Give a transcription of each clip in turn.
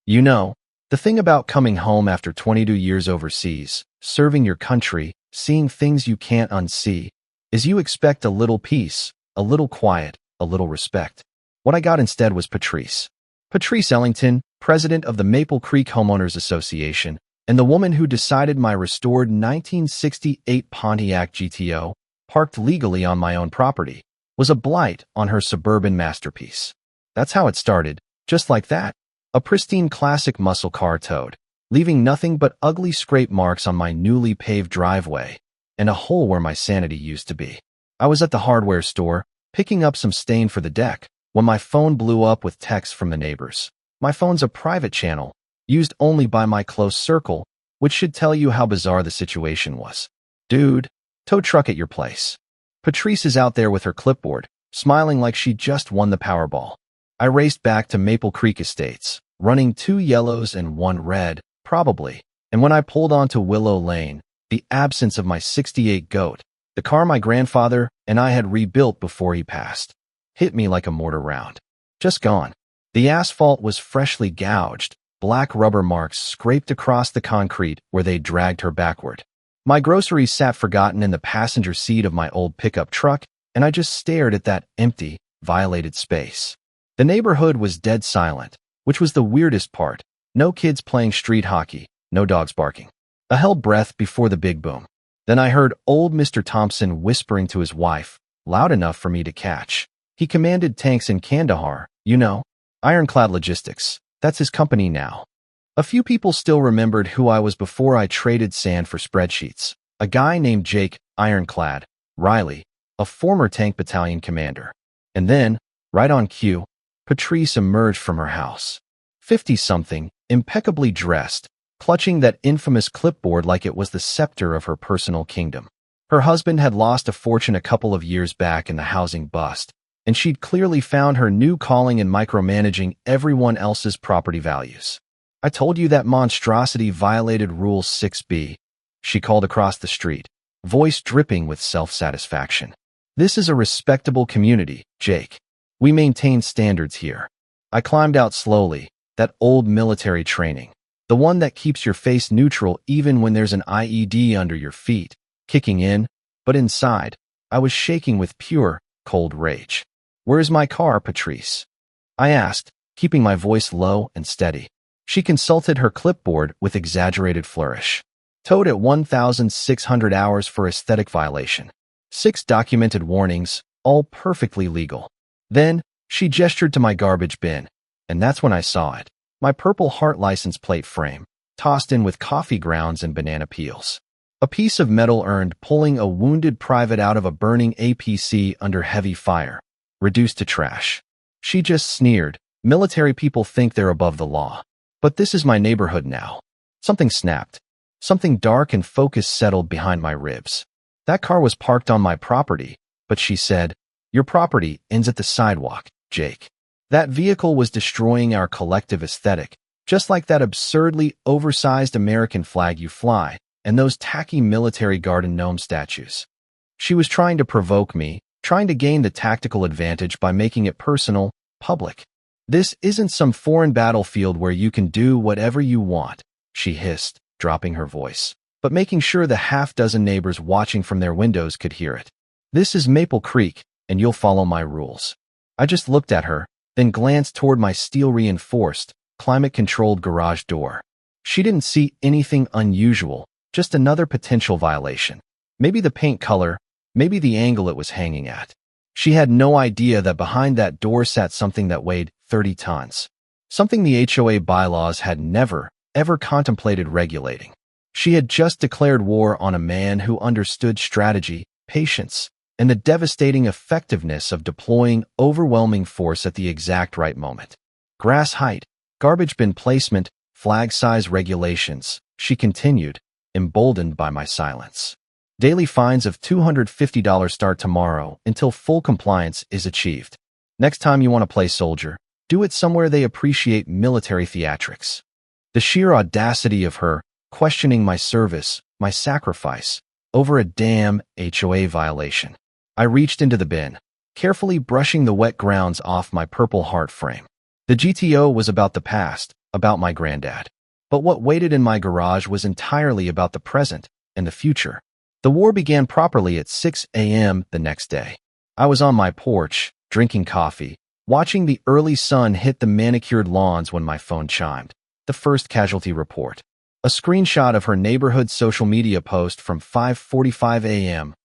You know, the thing about coming home after 22 years overseas, serving your country, seeing things you can't unsee, is you expect a little peace, a little quiet, a little respect. What I got instead was Patrice. Patrice Ellington, president of the Maple Creek Homeowners Association, and the woman who decided my restored 1968 Pontiac GTO, parked legally on my own property, was a blight on her suburban masterpiece. That's how it started, just like that. A pristine classic muscle car towed, leaving nothing but ugly scrape marks on my newly paved driveway, and a hole where my sanity used to be. I was at the hardware store, picking up some stain for the deck, when my phone blew up with texts from the neighbors. My phone's a private channel, used only by my close circle, which should tell you how bizarre the situation was. Dude, tow truck at your place. Patrice is out there with her clipboard, smiling like she just won the Powerball. I raced back to Maple Creek Estates, running 2 yellows and 1 red, probably, and when I pulled onto Willow Lane, the absence of my '68 Goat, the car my grandfather and I had rebuilt before he passed, hit me like a mortar round. Just gone. The asphalt was freshly gouged, black rubber marks scraped across the concrete where they dragged her backward. My groceries sat forgotten in the passenger seat of my old pickup truck, and I just stared at that empty, violated space. The neighborhood was dead silent, which was the weirdest part. No kids playing street hockey, no dogs barking. I held breath before the big boom. Then I heard old Mr. Thompson whispering to his wife, loud enough for me to catch. He commanded tanks in Kandahar, you know, Ironclad Logistics. That's his company now. A few people still remembered who I was before I traded sand for spreadsheets. A guy named Jake, Ironclad, Riley, a former tank battalion commander. And then, right on cue, Patrice emerged from her house. 50-something, impeccably dressed, clutching that infamous clipboard like it was the scepter of her personal kingdom. Her husband had lost a fortune a couple of years back in the housing bust, and she'd clearly found her new calling in micromanaging everyone else's property values. I told you that monstrosity violated Rule 6B, she called across the street, voice dripping with self-satisfaction. This is a respectable community, Jake. We maintain standards here. I climbed out slowly, that old military training, the one that keeps your face neutral even when there's an IED under your feet, kicking in, but inside, I was shaking with pure, cold rage. Where's my car, Patrice? I asked, keeping my voice low and steady. She consulted her clipboard with exaggerated flourish. Towed at 1,600 hours for aesthetic violation. 6 documented warnings, all perfectly legal. Then, she gestured to my garbage bin, and that's when I saw it. My Purple Heart license plate frame, tossed in with coffee grounds and banana peels. A piece of metal earned pulling a wounded private out of a burning APC under heavy fire, reduced to trash. She just sneered. Military people think they're above the law. But this is my neighborhood now. Something snapped. Something dark and focused settled behind my ribs. That car was parked on my property, but she said, your property ends at the sidewalk, Jake. That vehicle was destroying our collective aesthetic, just like that absurdly oversized American flag you fly, and those tacky military garden gnome statues. She was trying to provoke me, trying to gain the tactical advantage by making it personal, public. This isn't some foreign battlefield where you can do whatever you want, she hissed, dropping her voice, but making sure the half-dozen neighbors watching from their windows could hear it. This is Maple Creek, and you'll follow my rules. I just looked at her, then glanced toward my steel-reinforced, climate-controlled garage door. She didn't see anything unusual, just another potential violation. Maybe the paint color, maybe the angle it was hanging at. She had no idea that behind that door sat something that weighed 30 tons. Something the HOA bylaws had never, ever contemplated regulating. She had just declared war on a man who understood strategy, patience, and the devastating effectiveness of deploying overwhelming force at the exact right moment. Grass height, garbage bin placement, flag size regulations, she continued, emboldened by my silence. Daily fines of $250 start tomorrow until full compliance is achieved. Next time you want to play soldier, do it somewhere they appreciate military theatrics. The sheer audacity of her, questioning my service, my sacrifice, over a damn HOA violation. I reached into the bin, carefully brushing the wet grounds off my Purple Heart frame. The GTO was about the past, about my granddad. But what waited in my garage was entirely about the present and the future. The war began properly at 6 a.m. the next day. I was on my porch, drinking coffee, watching the early sun hit the manicured lawns when my phone chimed. The first casualty report. A screenshot of her neighborhood social media post from 5:45 a.m.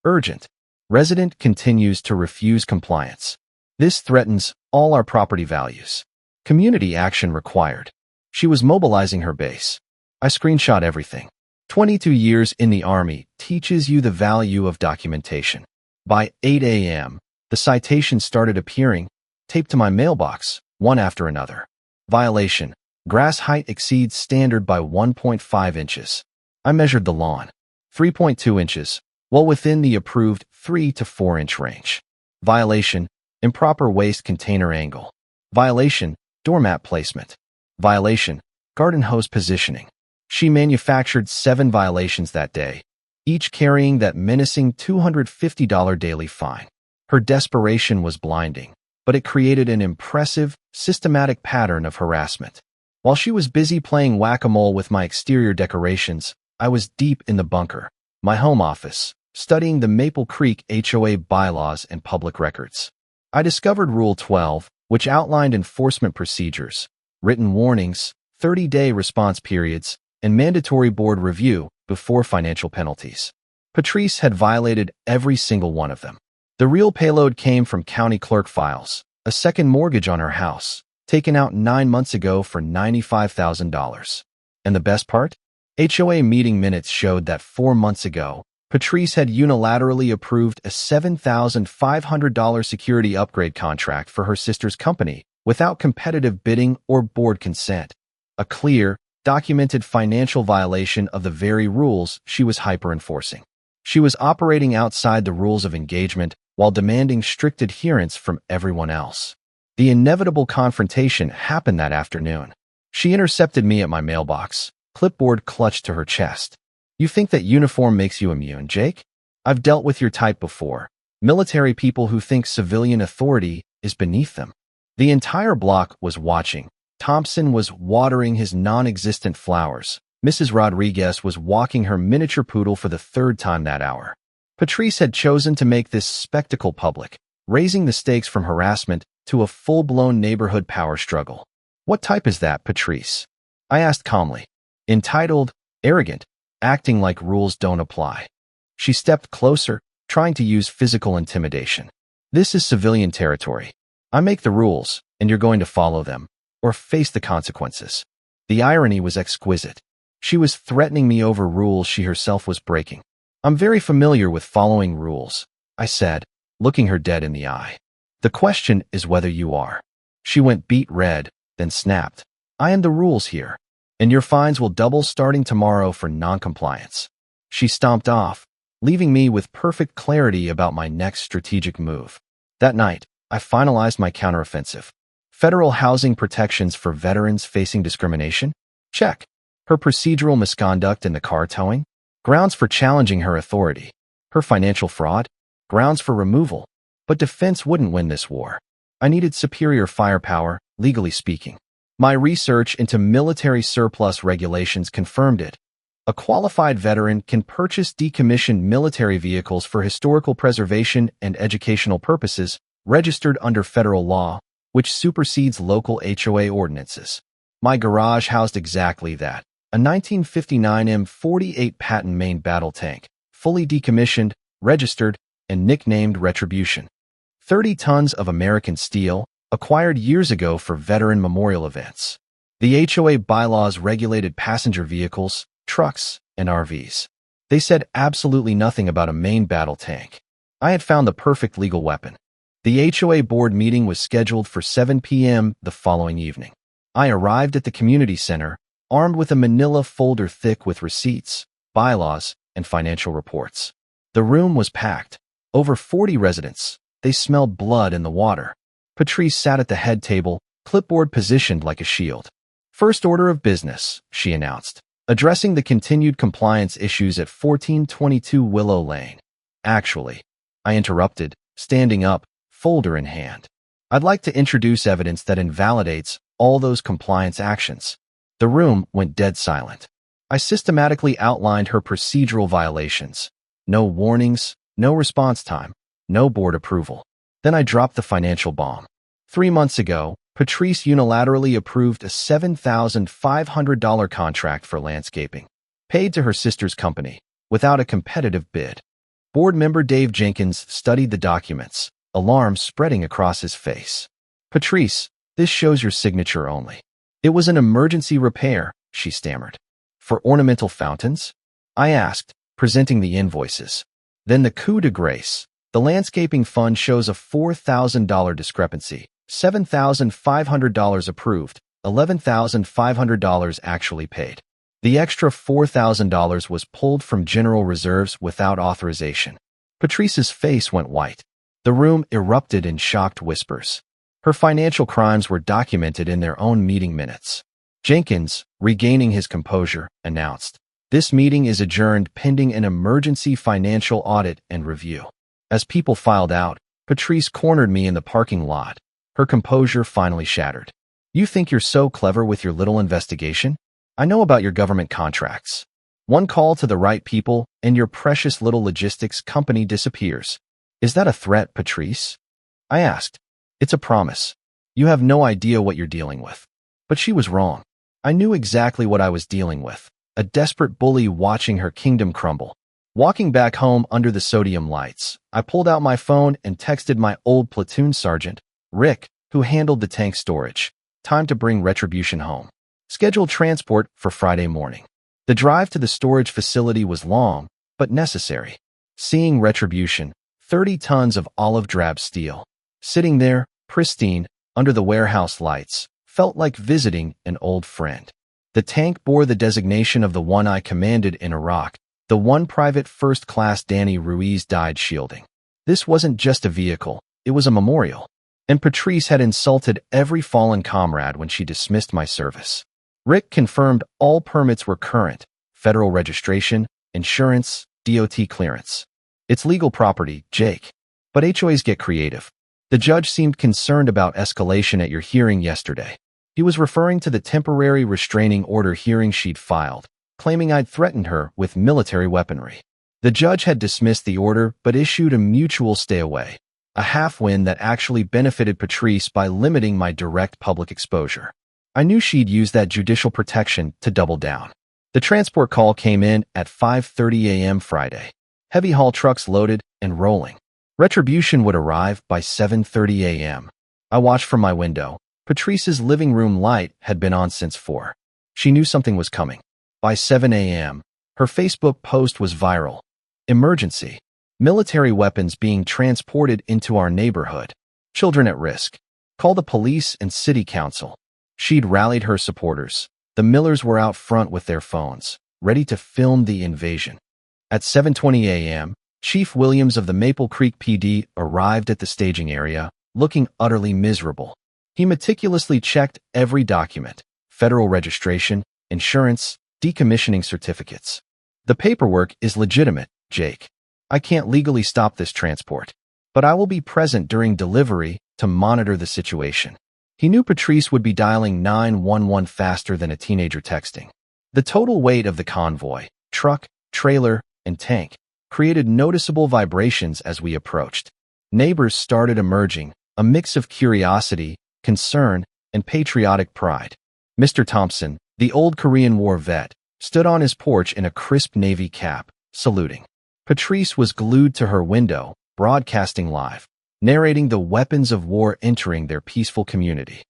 Urgent. Resident continues to refuse compliance. This threatens all our property values. Community action required. She was mobilizing her base. I screenshot everything. 22 years in the Army teaches you the value of documentation. By 8 a.m., the citations started appearing, taped to my mailbox, one after another. Violation. Grass height exceeds standard by 1.5 inches. I measured the lawn. 3.2 inches, well within the approved 3 to 4 inch range. Violation. Improper waste container angle. Violation. Doormat placement. Violation. Garden hose positioning. She manufactured 7 violations that day, each carrying that menacing $250 daily fine. Her desperation was blinding, but it created an impressive, systematic pattern of harassment. While she was busy playing whack-a-mole with my exterior decorations, I was deep in the bunker, my home office, studying the Maple Creek HOA bylaws and public records. I discovered Rule 12, which outlined enforcement procedures, written warnings, 30-day response periods, and mandatory board review before financial penalties. Patrice had violated every single one of them. The real payload came from county clerk files, a second mortgage on her house, taken out 9 months ago for $95,000. And the best part? HOA meeting minutes showed that 4 months ago, Patrice had unilaterally approved a $7,500 security upgrade contract for her sister's company without competitive bidding or board consent. A clear, documented financial violation of the very rules she was hyper-enforcing. She was operating outside the rules of engagement while demanding strict adherence from everyone else. The inevitable confrontation happened that afternoon. She intercepted me at my mailbox, clipboard clutched to her chest. "You think that uniform makes you immune, Jake? I've dealt with your type before. Military people who think civilian authority is beneath them." The entire block was watching. Thompson was watering his non-existent flowers. Mrs. Rodriguez was walking her miniature poodle for the 3rd time that hour. Patrice had chosen to make this spectacle public, raising the stakes from harassment to a full-blown neighborhood power struggle. "What type is that, Patrice?" I asked calmly. "Entitled, arrogant, acting like rules don't apply." She stepped closer, trying to use physical intimidation. "This is civilian territory. I make the rules, and you're going to follow them, or face the consequences." The irony was exquisite. She was threatening me over rules she herself was breaking. "I'm very familiar with following rules," I said, looking her dead in the eye. "The question is whether you are." She went beet red, then snapped. "I am the rules here, and your fines will double starting tomorrow for non-compliance." She stomped off, leaving me with perfect clarity about my next strategic move. That night, I finalized my counteroffensive. Federal housing protections for veterans facing discrimination? Check. Her procedural misconduct in the car towing? Grounds for challenging her authority. Her financial fraud? Grounds for removal. But defense wouldn't win this war. I needed superior firepower, legally speaking. My research into military surplus regulations confirmed it. A qualified veteran can purchase decommissioned military vehicles for historical preservation and educational purposes, registered under federal law, which supersedes local HOA ordinances. My garage housed exactly that. A 1959 M48 Patton main battle tank, fully decommissioned, registered, and nicknamed Retribution. 30 tons of American steel, acquired years ago for veteran memorial events. The HOA bylaws regulated passenger vehicles, trucks, and RVs. They said absolutely nothing about a main battle tank. I had found the perfect legal weapon. The HOA board meeting was scheduled for 7 p.m. the following evening. I arrived at the community center, armed with a manila folder thick with receipts, bylaws, and financial reports. The room was packed. Over 40 residents. They smelled blood in the water. Patrice sat at the head table, clipboard positioned like a shield. "First order of business," she announced, addressing the continued compliance issues at 1422 Willow Lane. "Actually," I interrupted, standing up, folder in hand, "I'd like to introduce evidence that invalidates all those compliance actions. The room went dead silent. I systematically outlined her procedural violations. No warnings, no response time, no board approval. Then I dropped the financial bomb. 3 months ago, Patrice unilaterally approved a $7,500 contract for landscaping, paid to her sister's company, without a competitive bid. Board member Dave Jenkins studied the documents, alarm spreading across his face. "Patrice, this shows your signature only." "It was an emergency repair," she stammered. "For ornamental fountains?" I asked, presenting the invoices. Then the coup de grace. The landscaping fund shows a $4,000 discrepancy. $7,500 approved, $11,500 actually paid. The extra $4,000 was pulled from general reserves without authorization. Patrice's face went white. The room erupted in shocked whispers. Her financial crimes were documented in their own meeting minutes. Jenkins, regaining his composure, announced, "This meeting is adjourned pending an emergency financial audit and review." As people filed out, Patrice cornered me in the parking lot. Her composure finally shattered. "You think you're so clever with your little investigation? I know about your government contracts. One call to the right people and your precious little logistics company disappears. Is that a threat, Patrice?" I asked. "It's a promise. You have no idea what you're dealing with." But she was wrong. I knew exactly what I was dealing with. A desperate bully watching her kingdom crumble. Walking back home under the sodium lights, I pulled out my phone and texted my old platoon sergeant, Rick, who handled the tank storage. Time to bring retribution home. Scheduled transport for Friday morning. The drive to the storage facility was long, but necessary. Seeing retribution, 30 tons of olive drab steel, sitting there, pristine, under the warehouse lights, felt like visiting an old friend. The tank bore the designation of the one I commanded in Iraq, the one Private First Class Danny Ruiz died shielding. This wasn't just a vehicle, it was a memorial. And Patrice had insulted every fallen comrade when she dismissed my service. Rick confirmed all permits were current, federal registration, insurance, DOT clearance. It's legal property, Jake. But HOAs get creative. The judge seemed concerned about escalation at your hearing yesterday. He was referring to the temporary restraining order hearing she'd filed, claiming I'd threatened her with military weaponry. The judge had dismissed the order but issued a mutual stay away, a half-win that actually benefited Patrice by limiting my direct public exposure. I knew she'd use that judicial protection to double down. The transport call came in at 5:30 a.m. Friday. Heavy haul trucks loaded and rolling. Retribution would arrive by 7:30 a.m. I watched from my window. Patrice's living room light had been on since 4. She knew something was coming. By 7 a.m., her Facebook post was viral. Emergency. Military weapons being transported into our neighborhood. Children at risk. Call the police and city council. She'd rallied her supporters. The Millers were out front with their phones, ready to film the invasion. At 7:20 a.m., Chief Williams of the Maple Creek PD arrived at the staging area, looking utterly miserable. He meticulously checked every document, federal registration, insurance, decommissioning certificates. "The paperwork is legitimate, Jake. I can't legally stop this transport, but I will be present during delivery to monitor the situation." He knew Patrice would be dialing 911 faster than a teenager texting. The total weight of the convoy, truck, trailer, and tank, created noticeable vibrations as we approached. Neighbors started emerging, a mix of curiosity, concern, and patriotic pride. Mr. Thompson, the old Korean War vet, stood on his porch in a crisp Navy cap, saluting. Patrice was glued to her window, broadcasting live, narrating the weapons of war entering their peaceful community.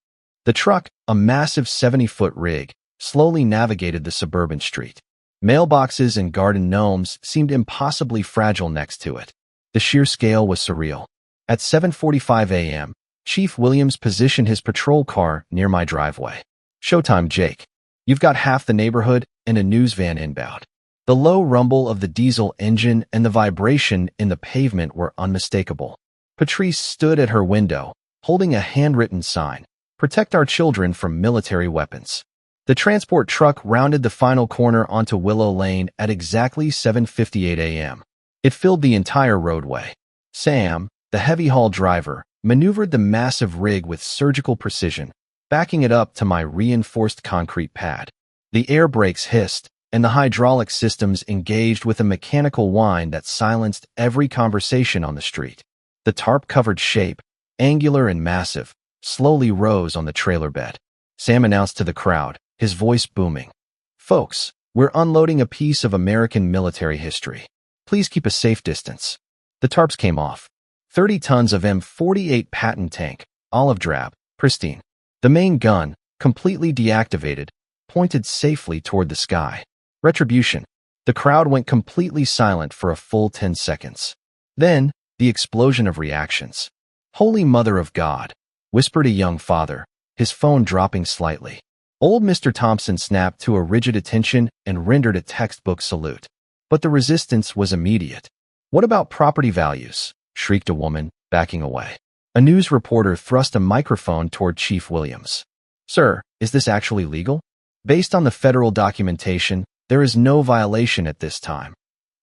The truck, a massive 70-foot rig, slowly navigated the suburban street. Mailboxes and garden gnomes seemed impossibly fragile next to it. The sheer scale was surreal. At 7:45 a.m., Chief Williams positioned his patrol car near my driveway. "Showtime, Jake. You've got half the neighborhood and a news van inbound." The low rumble of the diesel engine and the vibration in the pavement were unmistakable. Patrice stood at her window, holding a handwritten sign, "Protect our children from military weapons." The transport truck rounded the final corner onto Willow Lane at exactly 7:58 a.m. It filled the entire roadway. Sam, the heavy haul driver, maneuvered the massive rig with surgical precision, backing it up to my reinforced concrete pad. The air brakes hissed, and the hydraulic systems engaged with a mechanical whine that silenced every conversation on the street. The tarp-covered shape, angular and massive, slowly rose on the trailer bed. Sam announced to the crowd, his voice booming, "Folks, we're unloading a piece of American military history. Please keep a safe distance." The tarps came off. 30 tons of M48 Patton tank, olive drab, pristine. The main gun, completely deactivated, pointed safely toward the sky. Retribution. The crowd went completely silent for a full 10 seconds. Then, the explosion of reactions. "Holy Mother of God," whispered a young father, his phone dropping slightly. Old Mr. Thompson snapped to a rigid attention and rendered a textbook salute. But the resistance was immediate. "What about property values?" shrieked a woman, backing away. A news reporter thrust a microphone toward Chief Williams. "Sir, is this actually legal? Based on the federal documentation, there is no violation at this time."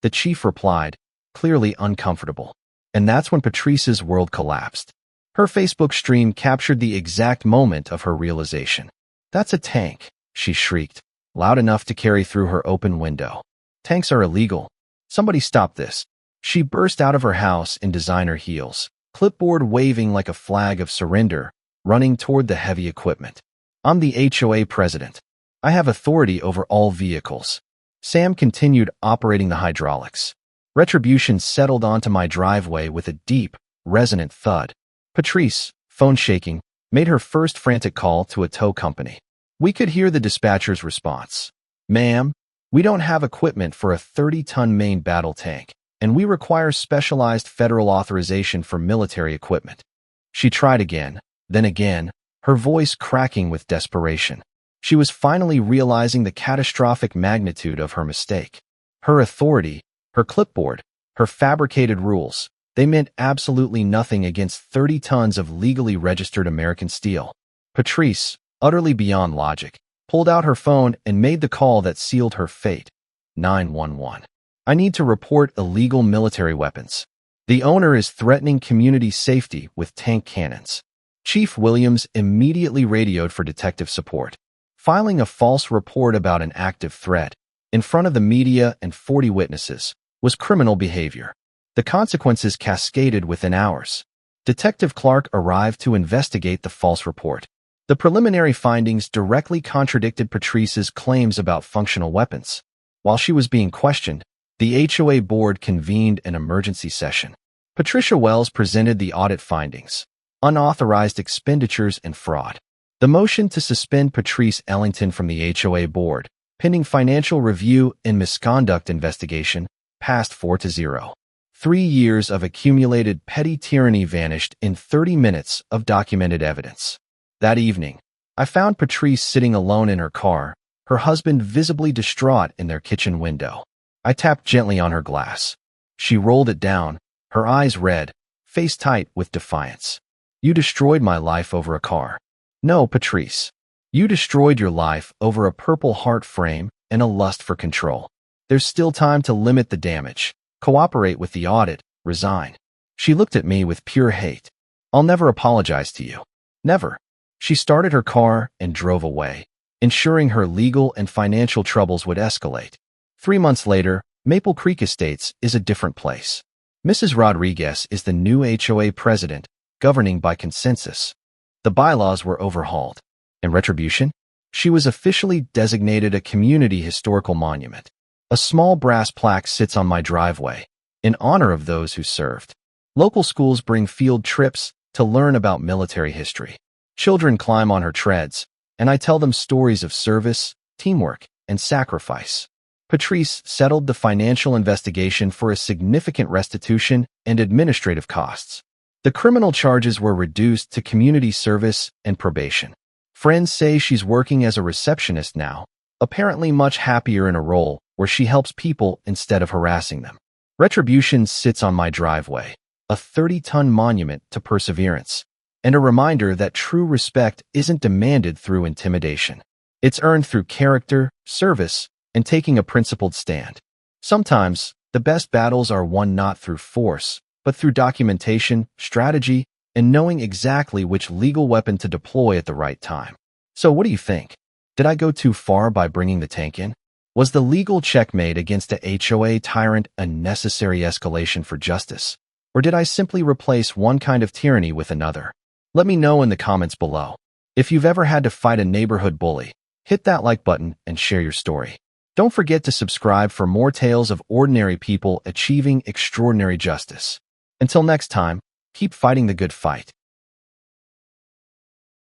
The chief replied, clearly uncomfortable. And that's when Patrice's world collapsed. Her Facebook stream captured the exact moment of her realization. "That's a tank," she shrieked, loud enough to carry through her open window. "Tanks are illegal. Somebody stop this." She burst out of her house in designer heels, clipboard waving like a flag of surrender, running toward the heavy equipment. "I'm the HOA president. I have authority over all vehicles." Sam continued operating the hydraulics. Retribution settled onto my driveway with a deep, resonant thud. Patrice, phone shaking, made her first frantic call to a tow company. We could hear the dispatcher's response. "Ma'am, we don't have equipment for a 30-ton main battle tank, and we require specialized federal authorization for military equipment." She tried again, then again, her voice cracking with desperation. She was finally realizing the catastrophic magnitude of her mistake. Her authority, her clipboard, her fabricated rules, they meant absolutely nothing against 30 tons of legally registered American steel. Patrice, utterly beyond logic, pulled out her phone and made the call that sealed her fate. 911. "I need to report illegal military weapons. The owner is threatening community safety with tank cannons." Chief Williams immediately radioed for detective support. Filing a false report about an active threat, in front of the media and 40 witnesses, was criminal behavior. The consequences cascaded within hours. Detective Clark arrived to investigate the false report. The preliminary findings directly contradicted Patrice's claims about functional weapons. While she was being questioned, the HOA board convened an emergency session. Patricia Wells presented the audit findings: unauthorized expenditures and fraud. The motion to suspend Patrice Ellington from the HOA board, pending financial review and misconduct investigation, passed 4-0. 3 years of accumulated petty tyranny vanished in 30 minutes of documented evidence. That evening, I found Patrice sitting alone in her car, her husband visibly distraught in their kitchen window. I tapped gently on her glass. She rolled it down, her eyes red, face tight with defiance. "You destroyed my life over a car." "No, Patrice. You destroyed your life over a Purple Heart frame and a lust for control. There's still time to limit the damage. Cooperate with the audit, resign." She looked at me with pure hate. "I'll never apologize to you. Never." She started her car and drove away, ensuring her legal and financial troubles would escalate. 3 months later, Maple Creek Estates is a different place. Mrs. Rodriguez is the new HOA president, governing by consensus. The bylaws were overhauled. In retribution, she was officially designated a community historical monument. A small brass plaque sits on my driveway, in honor of those who served. Local schools bring field trips to learn about military history. Children climb on her treads, and I tell them stories of service, teamwork, and sacrifice. Patrice settled the financial investigation for a significant restitution and administrative costs. The criminal charges were reduced to community service and probation. Friends say she's working as a receptionist now, apparently much happier in a role where she helps people instead of harassing them. Retribution sits on my driveway, a 30-ton monument to perseverance, and a reminder that true respect isn't demanded through intimidation. It's earned through character, service, and taking a principled stand. Sometimes, the best battles are won not through force, but through documentation, strategy, and knowing exactly which legal weapon to deploy at the right time. So what do you think? Did I go too far by bringing the tank in? Was the legal checkmate against a HOA tyrant a necessary escalation for justice? Or did I simply replace one kind of tyranny with another? Let me know in the comments below. If you've ever had to fight a neighborhood bully, hit that like button and share your story. Don't forget to subscribe for more tales of ordinary people achieving extraordinary justice. Until next time, keep fighting the good fight.